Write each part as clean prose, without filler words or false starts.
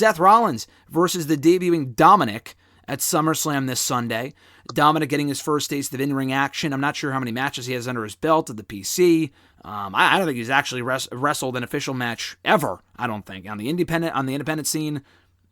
Seth Rollins versus the debuting Dominik at SummerSlam this Sunday. Dominik getting his first taste of in-ring action. I'm not sure how many matches he has under his belt at the PC. I don't think he's actually wrestled an official match ever. I don't think on the independent scene,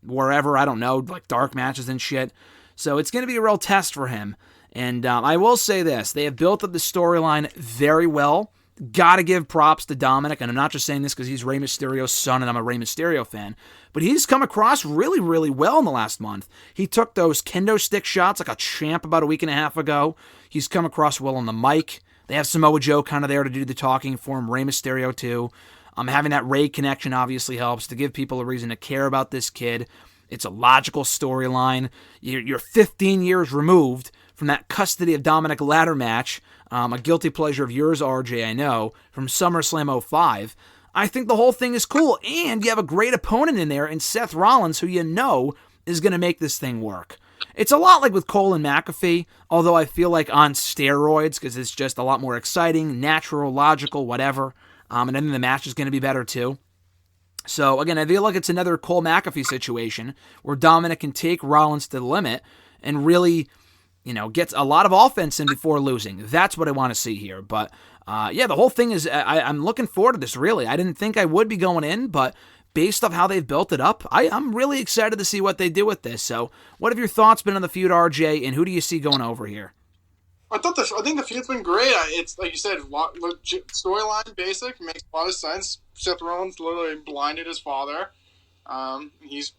wherever, I don't know, like dark matches and shit. So it's going to be a real test for him. And I will say this: they have built up the storyline very well. Got to give props to Dominik, and I'm not just saying this because he's Rey Mysterio's son and I'm a Rey Mysterio fan, but he's come across really, really well in the last month. He took those kendo stick shots like a champ about a week and a half ago. He's come across well on the mic. They have Samoa Joe kind of there to do the talking for him, Rey Mysterio too. Having that Rey connection obviously helps to give people a reason to care about this kid. It's a logical storyline. You're 15 years removed from that custody of Dominik ladder match, a guilty pleasure of yours, RJ, I know, from SummerSlam 05. I think the whole thing is cool, and you have a great opponent in there in Seth Rollins, who you know is going to make this thing work. It's a lot like with Cole and McAfee, although I feel like on steroids, because it's just a lot more exciting, natural, logical, whatever, and I think the match is going to be better too. So, again, I feel like it's another Cole McAfee situation where Dominik can take Rollins to the limit and really, gets a lot of offense in before losing. That's what I want to see here. But, the whole thing is, I'm looking forward to this, really. I didn't think I would be going in, but based off how they've built it up, I'm really excited to see what they do with this. So, what have your thoughts been on the feud, RJ, and who do you see going over here? I think the feud's been great. It's like you said, legit storyline, basic, makes a lot of sense. Seth Rollins literally blinded his father. He's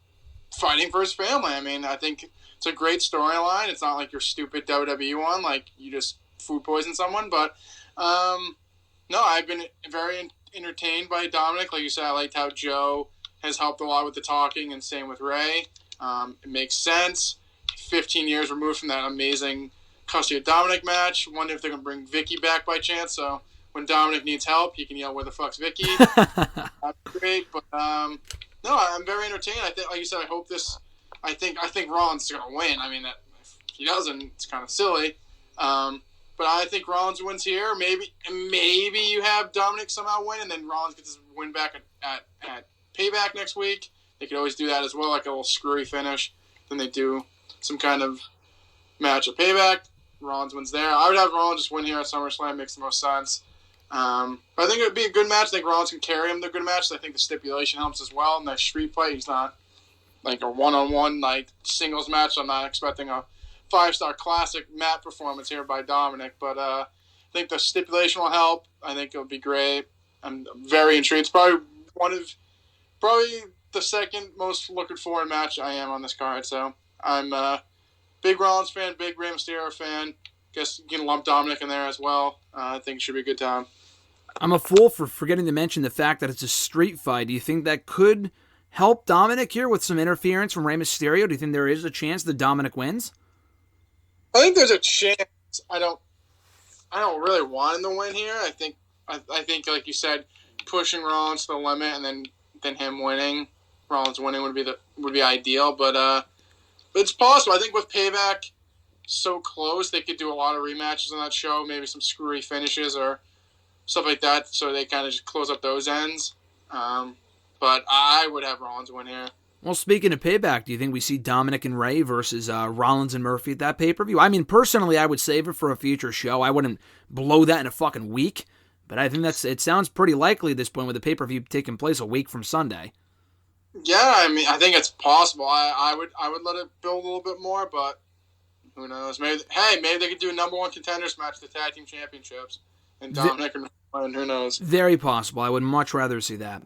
fighting for his family. I mean, I think it's a great storyline. It's not like your stupid WWE one, like you just food poison someone. But no, I've been very entertained by Dominik. Like you said, I liked how Joe has helped a lot with the talking, and same with Rey. It makes sense. 15 years removed from that amazing custody of Dominik match. Wonder if they're going to bring Vicky back by chance. So when Dominik needs help, he can yell, "Where the fuck's Vicky?" That's great. But no, I'm very entertained. I think, like you said, I think Rollins is going to win. I mean, if he doesn't, it's kind of silly. But I think Rollins wins here. Maybe you have Dominik somehow win, and then Rollins gets his win back at Payback next week. They could always do that as well, like a little screwy finish. Then they do some kind of match at Payback. Rollins wins there. I would have Rollins just win here at SummerSlam. Makes the most sense. But I think it would be a good match. I think Rollins can carry him to a good match. I think the stipulation helps as well. In that street fight, he's not like a one-on-one like singles match. I'm not expecting a 5-star classic mat performance here by Dominik. But I think the stipulation will help. I think it would be great. I'm very intrigued. It's probably the second most looking forward match I am on this card. So I'm big Rollins fan, big Rey Mysterio fan. Guess you can lump Dominik in there as well. I think it should be a good time. I'm a fool for forgetting to mention the fact that it's a street fight. Do you think that could help Dominik here with some interference from Rey Mysterio? Do you think there is a chance that Dominik wins? I think there's a chance. I don't really want him to win here. I think like you said, pushing Rollins to the limit and then him winning. Rollins winning would be ideal, but it's possible. I think with Payback so close, they could do a lot of rematches on that show, maybe some screwy finishes or stuff like that, so they kind of just close up those ends. But I would have Rollins win here. Well, speaking of Payback, do you think we see Dominik and Rey versus Rollins and Murphy at that pay-per-view? I mean, personally, I would save it for a future show. I wouldn't blow that in a fucking week, but I think it sounds pretty likely at this point with the pay-per-view taking place a week from Sunday. Yeah, I mean, I think it's possible. I would let it build a little bit more, but who knows? Maybe they could do a number one contenders match, the tag team championships, and Dominik and who knows? Very possible. I would much rather see that.